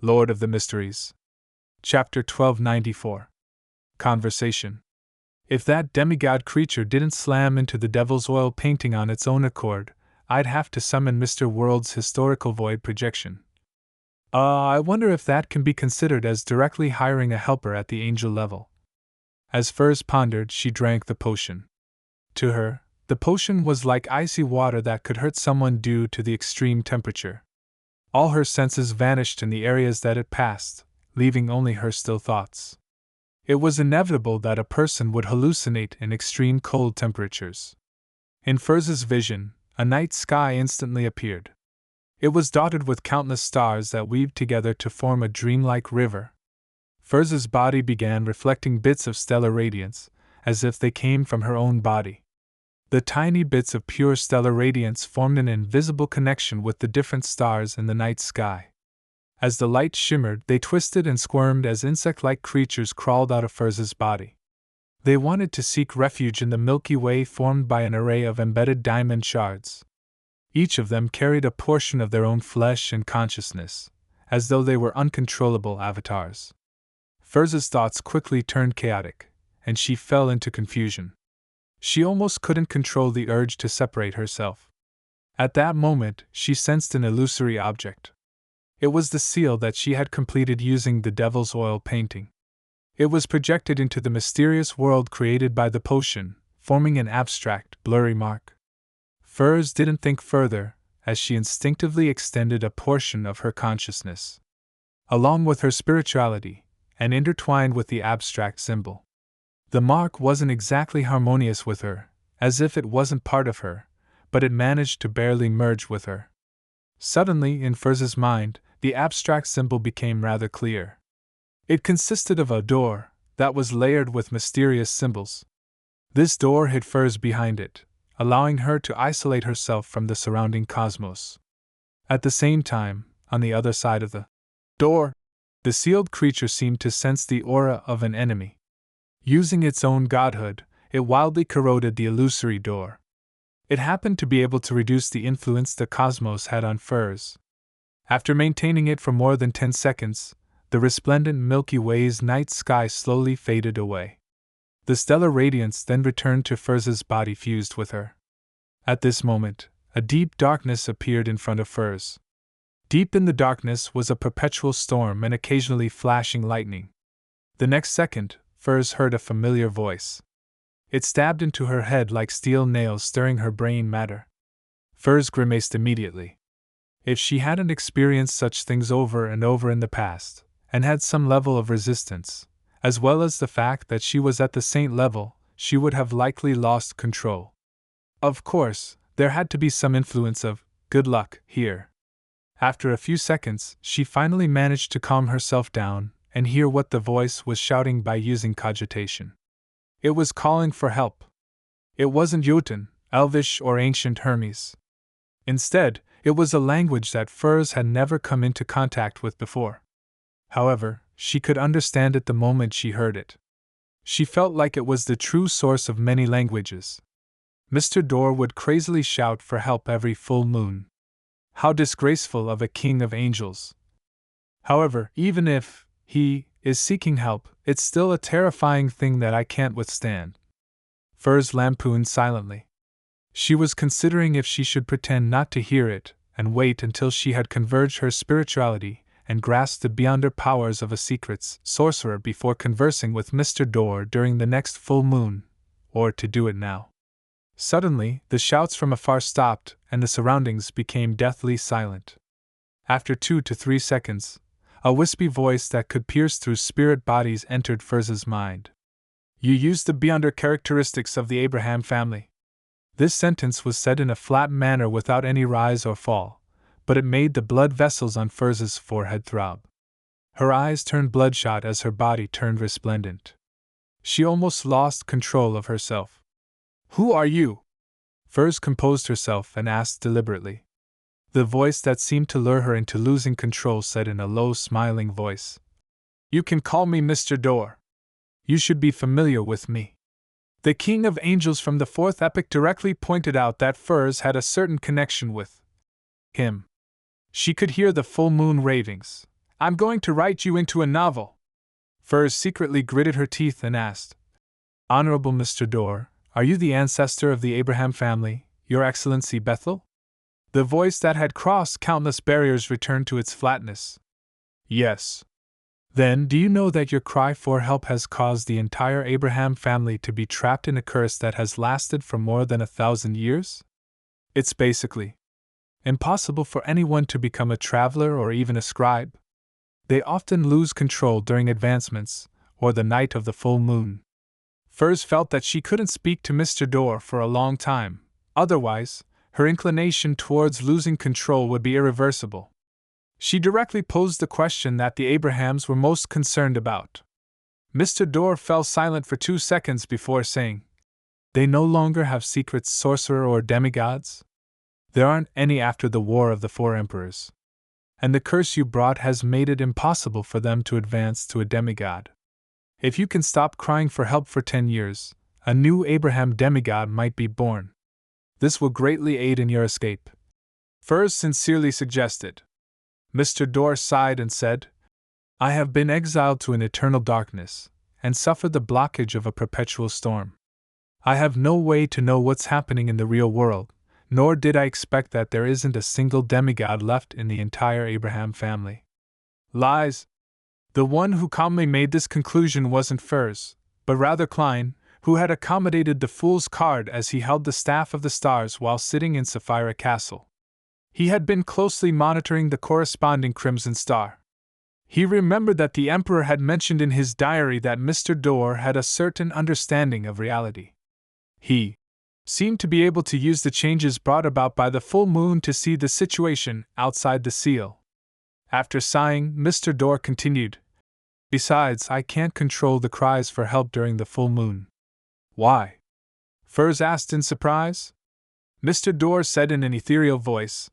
Lord of the Mysteries. Chapter 1294. Conversation. If that demigod creature didn't slam into the devil's oil painting on its own accord, I'd have to summon Mr. World's historical void projection. I wonder if that can be considered as directly hiring a helper at the angel level. As Furs pondered, she drank the potion. To her, the potion was like icy water that could hurt someone due to the extreme temperature. All her senses vanished in the areas that it passed, leaving only her still thoughts. It was inevitable that a person would hallucinate in extreme cold temperatures. In Furs's vision, a night sky instantly appeared. It was dotted with countless stars that weaved together to form a dreamlike river. Furs's body began reflecting bits of stellar radiance, as if they came from her own body. The tiny bits of pure stellar radiance formed an invisible connection with the different stars in the night sky. As the light shimmered, they twisted and squirmed as insect-like creatures crawled out of Furs's body. They wanted to seek refuge in the Milky Way formed by an array of embedded diamond shards. Each of them carried a portion of their own flesh and consciousness, as though they were uncontrollable avatars. Furs's thoughts quickly turned chaotic, and she fell into confusion. She almost couldn't control the urge to separate herself. At that moment, she sensed an illusory object. It was the seal that she had completed using the devil's oil painting. It was projected into the mysterious world created by the potion, forming an abstract, blurry mark. Furs didn't think further, as she instinctively extended a portion of her consciousness, along with her spirituality, and intertwined with the abstract symbol. The mark wasn't exactly harmonious with her, as if it wasn't part of her, but it managed to barely merge with her. Suddenly, in Furs's mind, the abstract symbol became rather clear. It consisted of a door that was layered with mysterious symbols. This door hid Furs behind it, allowing her to isolate herself from the surrounding cosmos. At the same time, on the other side of the door, the sealed creature seemed to sense the aura of an enemy. Using its own godhood, it wildly corroded the illusory door. It happened to be able to reduce the influence the cosmos had on Furs. After maintaining it for more than 10 seconds, the resplendent Milky Way's night sky slowly faded away. The stellar radiance then returned to Furs's body fused with her. At this moment, a deep darkness appeared in front of Furs. Deep in the darkness was a perpetual storm and occasionally flashing lightning. The next second, Furs heard a familiar voice. It stabbed into her head like steel nails, stirring her brain matter. Furs grimaced immediately. If she hadn't experienced such things over and over in the past, and had some level of resistance, as well as the fact that she was at the saint level, she would have likely lost control. Of course, there had to be some influence of good luck here. After a few seconds, she finally managed to calm herself down and hear what the voice was shouting by using cogitation. It was calling for help. It wasn't Jotun, Elvish, or ancient Hermes. Instead, it was a language that Furs had never come into contact with before. However, she could understand it the moment she heard it. She felt like it was the true source of many languages. Mr. Door would crazily shout for help every full moon. How disgraceful of a king of angels! However, even if he is seeking help, it's still a terrifying thing that I can't withstand. Furs lampooned silently. She was considering if she should pretend not to hear it and wait until she had converged her spirituality and grasped the beyonder powers of a secrets sorcerer before conversing with Mr. Door during the next full moon, or to do it now. Suddenly, the shouts from afar stopped and the surroundings became deathly silent. After 2 to 3 seconds, a wispy voice that could pierce through spirit bodies entered Furs's mind. You used the beyonder characteristics of the Abraham family. This sentence was said in a flat manner without any rise or fall, but it made the blood vessels on Furs's forehead throb. Her eyes turned bloodshot as her body turned resplendent. She almost lost control of herself. Who are you? Furs composed herself and asked deliberately. The voice that seemed to lure her into losing control said in a low, smiling voice, You can call me Mr. Door. You should be familiar with me. The King of Angels from the fourth epic directly pointed out that Furs had a certain connection with him. She could hear the full moon ravings, I'm going to write you into a novel. Furs secretly gritted her teeth and asked, Honorable Mr. Dorr, are you the ancestor of the Abraham family, Your Excellency Bethel? The voice that had crossed countless barriers returned to its flatness. Yes. Then, do you know that your cry for help has caused the entire Abraham family to be trapped in a curse that has lasted for more than 1,000 years? It's basically impossible for anyone to become a traveler or even a scribe. They often lose control during advancements, or the night of the full moon. Furs felt that she couldn't speak to Mr. Dorr for a long time, otherwise, her inclination towards losing control would be irreversible. She directly posed the question that the Abrahams were most concerned about. Mr. Dorr fell silent for 2 seconds before saying, They no longer have secret sorcerer or demigods? There aren't any after the War of the Four Emperors. And the curse you brought has made it impossible for them to advance to a demigod. If you can stop crying for help for 10 years, a new Abraham demigod might be born. This will greatly aid in your escape. Furs sincerely suggested. Mr. Dorr sighed and said, I have been exiled to an eternal darkness, and suffered the blockage of a perpetual storm. I have no way to know what's happening in the real world, nor did I expect that there isn't a single demigod left in the entire Abraham family. Lies! The one who calmly made this conclusion wasn't Furs, but rather Klein, who had accommodated the fool's card as he held the staff of the stars while sitting in Sapphira Castle. He had been closely monitoring the corresponding Crimson Star. He remembered that the Emperor had mentioned in his diary that Mr. Dorr had a certain understanding of reality. He seemed to be able to use the changes brought about by the full moon to see the situation outside the seal. After sighing, Mr. Dorr continued, Besides, I can't control the cries for help during the full moon. Why? Furs asked in surprise. Mr. Dorr said in an ethereal voice,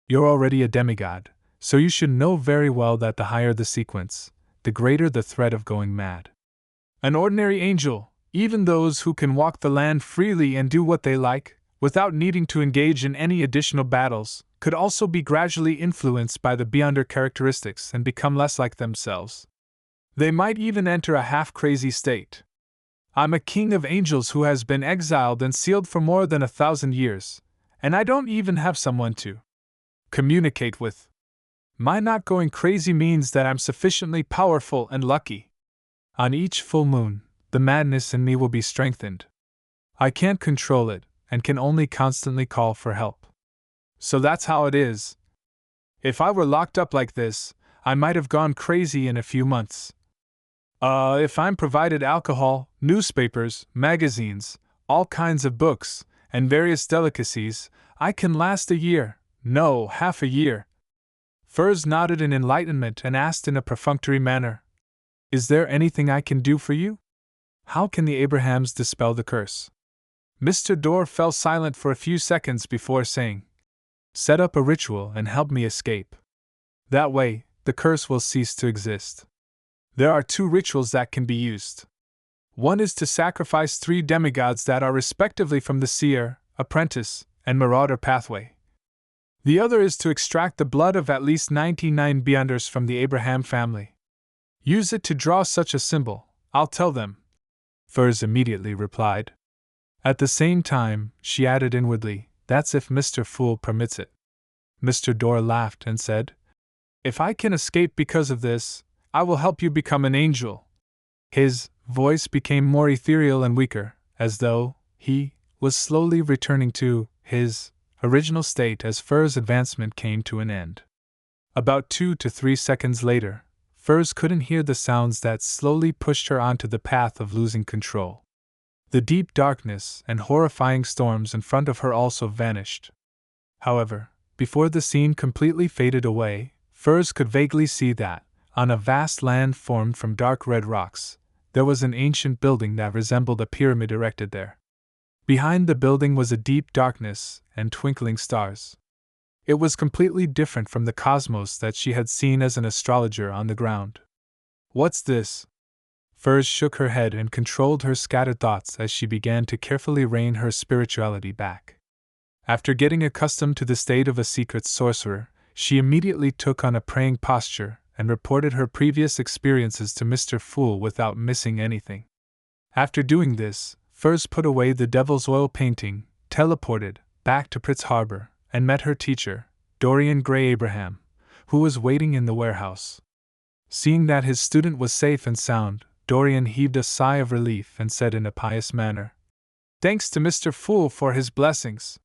You're already a demigod, so you should know very well that the higher the sequence, the greater the threat of going mad. An ordinary angel, even those who can walk the land freely and do what they like, without needing to engage in any additional battles, could also be gradually influenced by the Beyonder characteristics and become less like themselves. They might even enter a half-crazy state. I'm a king of angels who has been exiled and sealed for more than 1,000 years, and I don't even have someone to communicate with. My not going crazy means that I'm sufficiently powerful and lucky. On each full moon, the madness in me will be strengthened. I can't control it, and can only constantly call for help. So that's how it is. If I were locked up like this, I might have gone crazy in a few months. If I'm provided alcohol, newspapers, magazines, all kinds of books, and various delicacies, I can last a year, no, half a year. Furs nodded in enlightenment and asked in a perfunctory manner, Is there anything I can do for you? How can the Abrahams dispel the curse? Mr. Dorr fell silent for a few seconds before saying, Set up a ritual and help me escape. That way, the curse will cease to exist. There are 2 rituals that can be used. One is to sacrifice 3 demigods that are respectively from the seer, apprentice, and marauder pathway. The other is to extract the blood of at least 99 Beyonders from the Abraham family. Use it to draw such a symbol, I'll tell them. Furs immediately replied. At the same time, she added inwardly, That's if Mr. Fool permits it. Mr. Dorr laughed and said, If I can escape because of this, I will help you become an angel. His voice became more ethereal and weaker, as though he was slowly returning to his original state as Furs' advancement came to an end. About 2 to 3 seconds later, Furs couldn't hear the sounds that slowly pushed her onto the path of losing control. The deep darkness and horrifying storms in front of her also vanished. However, before the scene completely faded away, Furs could vaguely see that, on a vast land formed from dark red rocks, there was an ancient building that resembled a pyramid erected there. Behind the building was a deep darkness and twinkling stars. It was completely different from the cosmos that she had seen as an astrologer on the ground. What's this? Furs shook her head and controlled her scattered thoughts as she began to carefully rein her spirituality back. After getting accustomed to the state of a secret sorcerer, she immediately took on a praying posture, and reported her previous experiences to Mr. Fool without missing anything. After doing this, Furs put away the devil's oil painting, teleported back to Pritz Harbor, and met her teacher, Dorian Gray Abraham, who was waiting in the warehouse. Seeing that his student was safe and sound, Dorian heaved a sigh of relief and said in a pious manner, "Thanks to Mr. Fool for his blessings."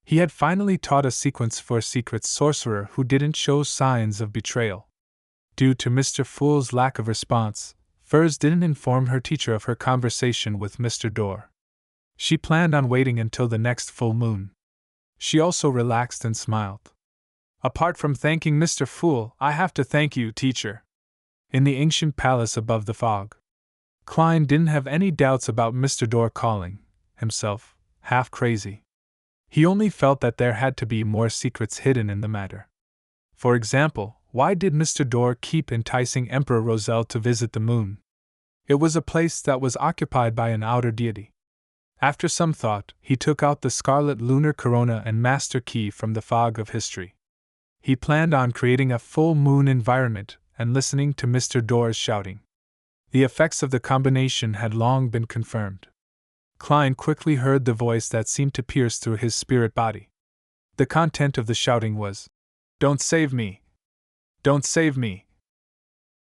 He had finally taught a sequence for a secret sorcerer who didn't show signs of betrayal. Due to Mr. Fool's lack of response, Furs didn't inform her teacher of her conversation with Mr. Dorr. She planned on waiting until the next full moon. She also relaxed and smiled. "Apart from thanking Mr. Fool, I have to thank you, teacher." In the ancient palace above the fog, Klein didn't have any doubts about Mr. Dorr calling himself half crazy. He only felt that there had to be more secrets hidden in the matter. For example, why did Mr. Dorr keep enticing Emperor Roselle to visit the moon? It was a place that was occupied by an outer deity. After some thought, he took out the scarlet lunar corona and master key from the fog of history. He planned on creating a full moon environment and listening to Mr. Dorr's shouting. The effects of the combination had long been confirmed. Klein quickly heard the voice that seemed to pierce through his spirit body. The content of the shouting was, "Don't save me! Don't save me!